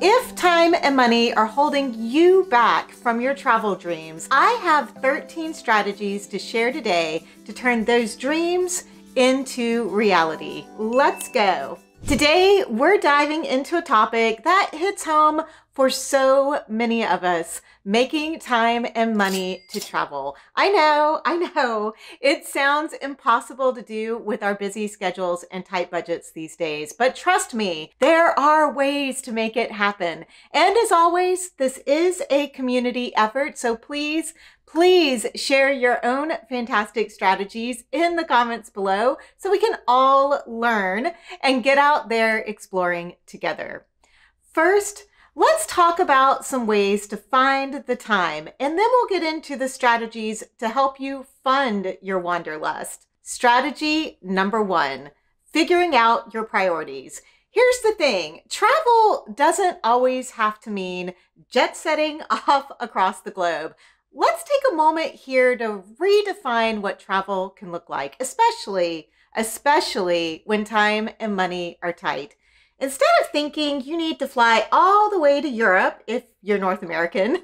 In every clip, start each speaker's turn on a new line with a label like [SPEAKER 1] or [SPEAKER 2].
[SPEAKER 1] If time and money are holding you back from your travel dreams, I have 13 strategies to share today to turn those dreams into reality. Let's go. Today, we're diving into a topic that hits home for so many of us, making time and money to travel. I know, it sounds impossible to do with our busy schedules and tight budgets these days, but trust me, there are ways to make it happen. And as always, this is a community effort, so please share your own fantastic strategies in the comments below so we can all learn and get out there exploring together. First, let's talk about some ways to find the time, and then we'll get into the strategies to help you fund your wanderlust. Strategy number 1, figuring out your priorities. Here's the thing, travel doesn't always have to mean jet setting off across the globe. Let's take a moment here to redefine what travel can look like, especially when time and money are tight. Instead of thinking you need to fly all the way to Europe if you're North American,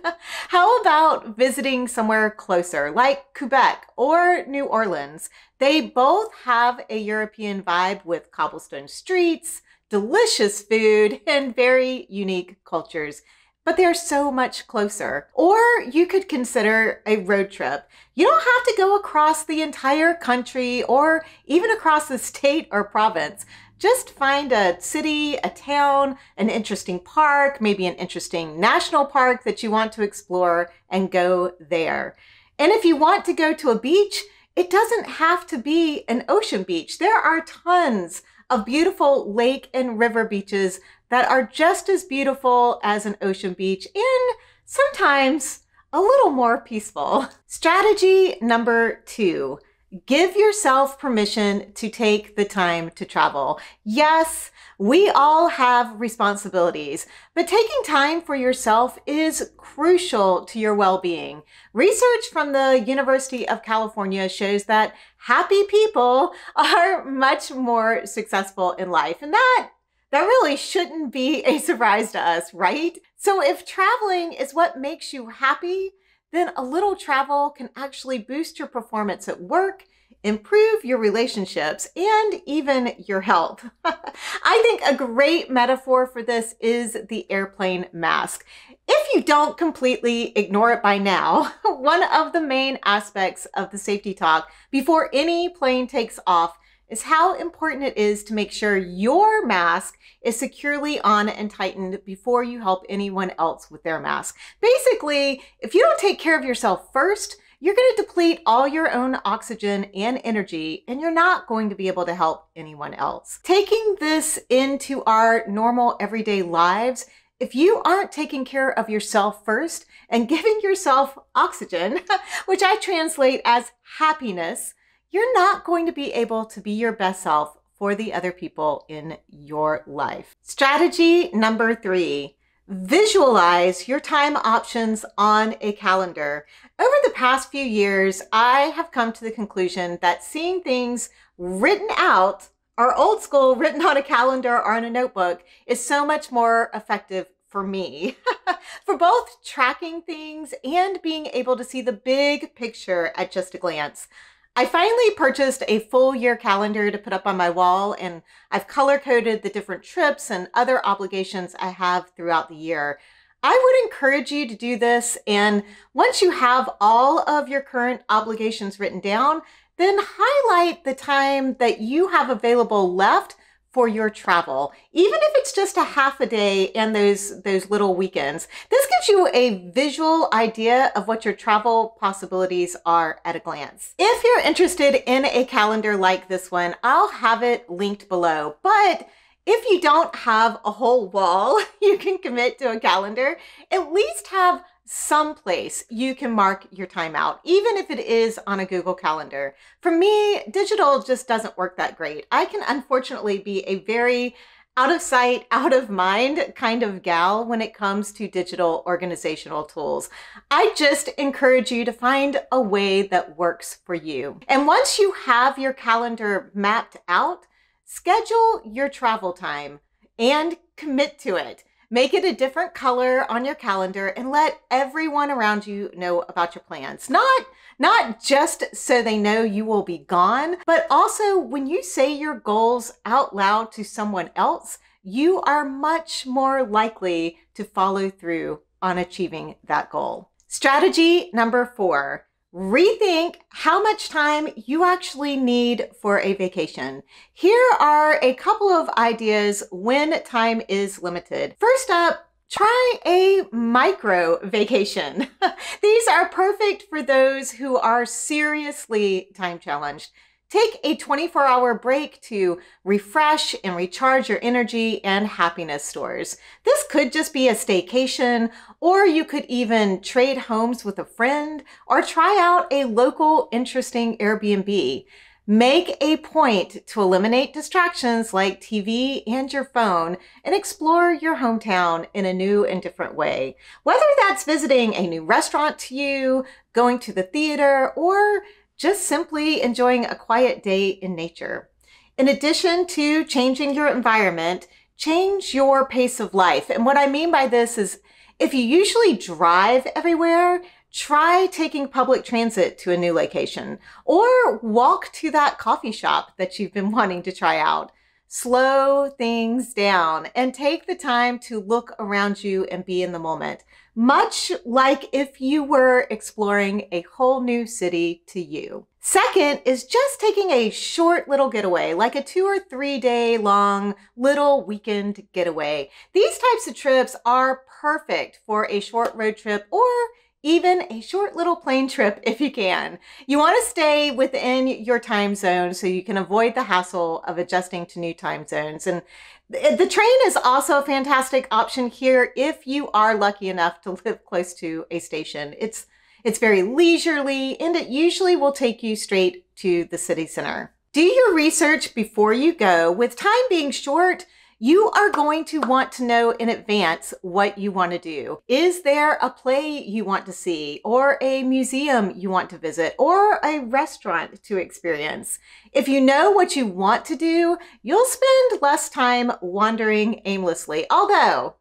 [SPEAKER 1] how about visiting somewhere closer like Quebec or New Orleans? They both have a European vibe with cobblestone streets, delicious food, and very unique cultures. But they're so much closer. Or you could consider a road trip. You don't have to go across the entire country or even across the state or province. Just find a city, a town, an interesting park, maybe an interesting national park that you want to explore and go there. And if you want to go to a beach, it doesn't have to be an ocean beach. There are tons of beautiful lake and river beaches that are just as beautiful as an ocean beach and sometimes a little more peaceful. Strategy number 2, give yourself permission to take the time to travel. Yes, we all have responsibilities, but taking time for yourself is crucial to your well-being. Research from the University of California shows that happy people are much more successful in life, and that really shouldn't be a surprise to us, right? So if traveling is what makes you happy, then a little travel can actually boost your performance at work, improve your relationships, and even your health. I think a great metaphor for this is the airplane mask. If you don't completely ignore it by now, one of the main aspects of the safety talk before any plane takes off is how important it is to make sure your mask is securely on and tightened before you help anyone else with their mask. Basically, if you don't take care of yourself first, you're going to deplete all your own oxygen and energy, and you're not going to be able to help anyone else. Taking this into our normal everyday lives, if you aren't taking care of yourself first and giving yourself oxygen, which I translate as happiness, you're not going to be able to be your best self for the other people in your life. Strategy number 3, visualize your time options on a calendar. Over the past few years, I have come to the conclusion that seeing things written out, or old school written on a calendar or on a notebook, is so much more effective for me, for both tracking things and being able to see the big picture at just a glance. I finally purchased a full year calendar to put up on my wall, and I've color-coded the different trips and other obligations I have throughout the year. I would encourage you to do this, and once you have all of your current obligations written down, then highlight the time that you have available left for your travel, even if it's just a half a day and those little weekends. This gives you a visual idea of what your travel possibilities are at a glance. If you're interested in a calendar like this one, I'll have it linked below. But if you don't have a whole wall you can commit to a calendar, at least have some place you can mark your time out, even if it is on a Google Calendar. For me, digital just doesn't work that great. I can unfortunately be a very out of sight, out of mind kind of gal when it comes to digital organizational tools. I just encourage you to find a way that works for you. And once you have your calendar mapped out, schedule your travel time and commit to it. Make it a different color on your calendar and let everyone around you know about your plans. Not just so they know you will be gone, but also when you say your goals out loud to someone else, you are much more likely to follow through on achieving that goal. Strategy number 4. Rethink how much time you actually need for a vacation. Here are a couple of ideas when time is limited. First up, try a micro vacation. These are perfect for those who are seriously time challenged. Take a 24-hour break to refresh and recharge your energy and happiness stores. This could just be a staycation, or you could even trade homes with a friend or try out a local interesting Airbnb. Make a point to eliminate distractions like TV and your phone and explore your hometown in a new and different way. Whether that's visiting a new restaurant to you, going to the theater, or just simply enjoying a quiet day in nature. In addition to changing your environment, change your pace of life. And what I mean by this is if you usually drive everywhere, try taking public transit to a new location or walk to that coffee shop that you've been wanting to try out. Slow things down and take the time to look around you and be in the moment, much like if you were exploring a whole new city to you. Second is just taking a short little getaway, like a 2 or 3 day long little weekend getaway. These types of trips are perfect for a short road trip or even a short little plane trip if you can. You want to stay within your time zone so you can avoid the hassle of adjusting to new time zones. And the train is also a fantastic option here if you are lucky enough to live close to a station. It's very leisurely and it usually will take you straight to the city center. Do your research before you go. With time being short, you are going to want to know in advance what you want to do. Is there a play you want to see, or a museum you want to visit, or a restaurant to experience? If you know what you want to do, you'll spend less time wandering aimlessly. Although,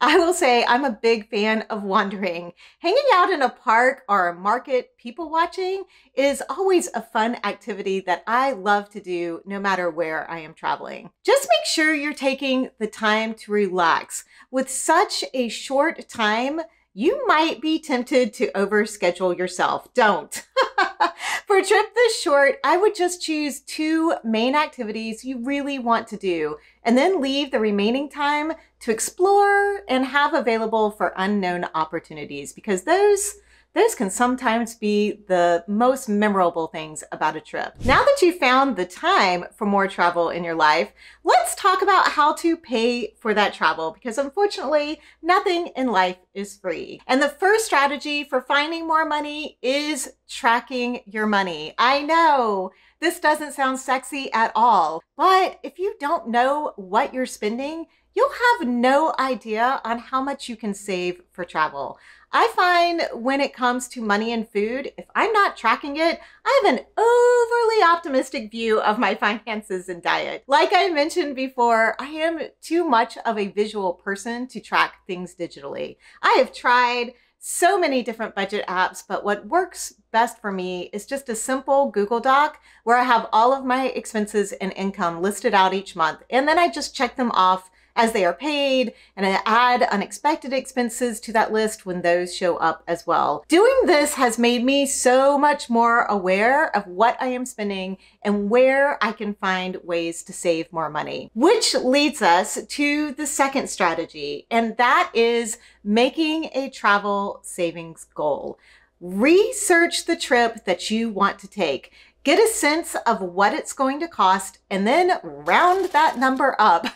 [SPEAKER 1] I will say I'm a big fan of wandering. Hanging out in a park or a market, people watching, is always a fun activity that I love to do no matter where I am traveling. Just make sure you're taking the time to relax. With such a short time, you might be tempted to overschedule yourself. Don't. For a trip this short, I would just choose 2 main activities you really want to do, and then leave the remaining time to explore and have available for unknown opportunities, because those can sometimes be the most memorable things about a trip. Now that you've found the time for more travel in your life, let's talk about how to pay for that travel, because unfortunately, nothing in life is free. And the first strategy for finding more money is tracking your money. I know this doesn't sound sexy at all, but if you don't know what you're spending, you'll have no idea on how much you can save for travel. I find when it comes to money and food, if I'm not tracking it, I have an overly optimistic view of my finances and diet. Like I mentioned before, I am too much of a visual person to track things digitally. I have tried so many different budget apps, but what works best for me is just a simple Google Doc where I have all of my expenses and income listed out each month, and then I just check them off as they are paid, and I add unexpected expenses to that list when those show up as well. Doing this has made me so much more aware of what I am spending and where I can find ways to save more money. Which leads us to the second strategy, and that is making a travel savings goal. Research the trip that you want to take. Get a sense of what it's going to cost and then round that number up.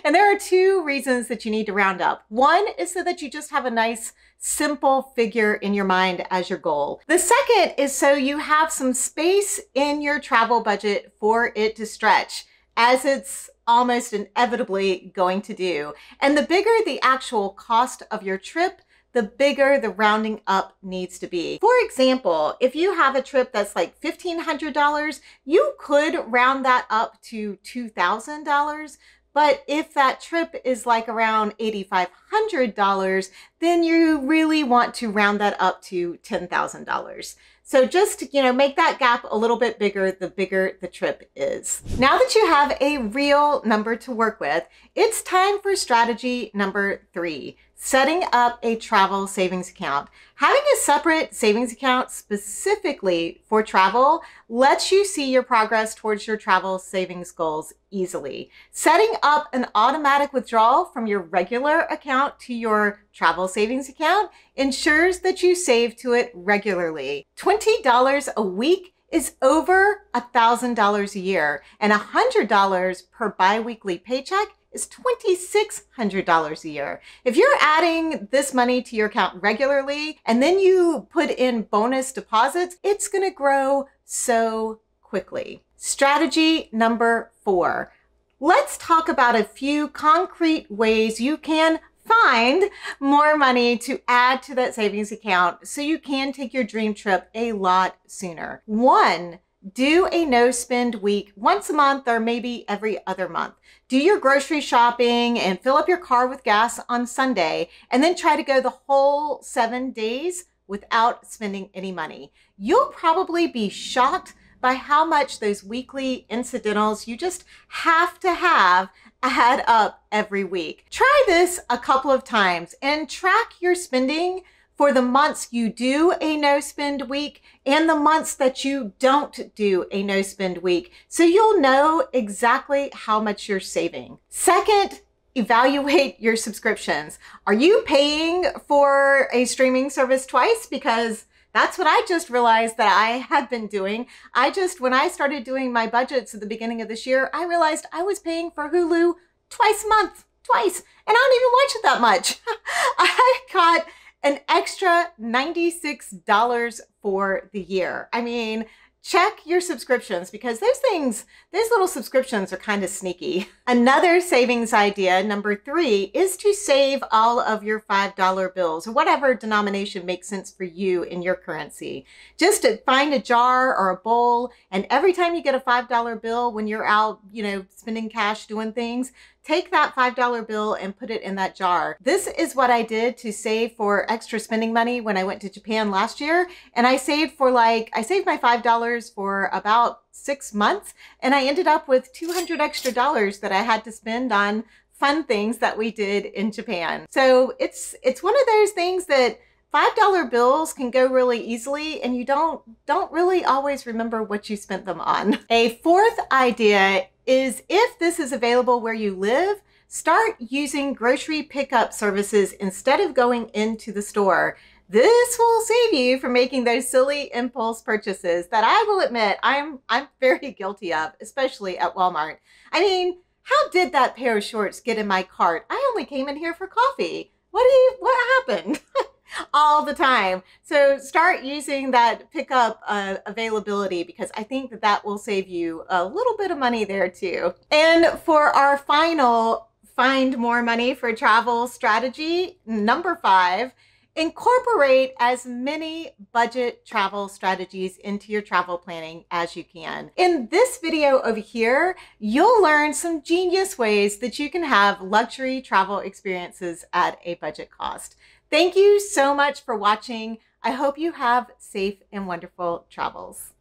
[SPEAKER 1] And there are 2 reasons that you need to round up. One is so that you just have a nice, simple figure in your mind as your goal. The second is so you have some space in your travel budget for it to stretch, as it's almost inevitably going to do. And the bigger the actual cost of your trip, the bigger the rounding up needs to be. For example, if you have a trip that's like $1,500, you could round that up to $2,000, But if that trip is like around $8,500, then you really want to round that up to $10,000. So just, make that gap a little bit bigger the bigger the trip is. Now that you have a real number to work with, it's time for strategy number 3, setting up a travel savings account. Having a separate savings account specifically for travel lets you see your progress towards your travel savings goals easily. Setting up an automatic withdrawal from your regular account to your travel savings account ensures that you save to it regularly. $20 a week is over $1,000 a year, and $100 per biweekly paycheck is $2,600 a year. If you're adding this money to your account regularly and then you put in bonus deposits, it's going to grow so quickly. Strategy number 4. Let's talk about a few concrete ways you can find more money to add to that savings account so you can take your dream trip a lot sooner. 1, do a no-spend week once a month or maybe every other month. Do your grocery shopping and fill up your car with gas on Sunday, and then try to go the whole 7 days without spending any money. You'll probably be shocked by how much those weekly incidentals you just have to have add up every week. Try this a couple of times and track your spending for the months you do a no-spend week and the months that you don't do a no-spend week, so you'll know exactly how much you're saving. Second, evaluate your subscriptions. Are you paying for a streaming service twice? Because that's what I just realized that I had been doing. When I started doing my budgets at the beginning of this year, I realized I was paying for Hulu twice a month, and I don't even watch it that much. I got an extra $96 for the year. I mean, check your subscriptions because those little subscriptions are kind of sneaky. Another savings idea, number 3, is to save all of your $5 bills or whatever denomination makes sense for you in your currency. Just to find a jar or a bowl, and every time you get a $5 bill when you're out, spending cash doing things, take that $5 bill and put it in that jar. This is what I did to save for extra spending money when I went to Japan last year. And I saved my $5 for about 6 months. And I ended up with $200 extra that I had to spend on fun things that we did in Japan. So it's one of those things that $5 bills can go really easily and you don't really always remember what you spent them on. A 4th idea is, if this is available where you live, start using grocery pickup services instead of going into the store. This will save you from making those silly impulse purchases that I will admit I'm very guilty of, especially at Walmart. I mean, how did that pair of shorts get in my cart? I only came in here for coffee. What happened? All the time. So start using that pickup availability, because I think that will save you a little bit of money there too. And for our final find more money for travel strategy, number 5, incorporate as many budget travel strategies into your travel planning as you can. In this video over here, you'll learn some genius ways that you can have luxury travel experiences at a budget cost. Thank you so much for watching. I hope you have safe and wonderful travels.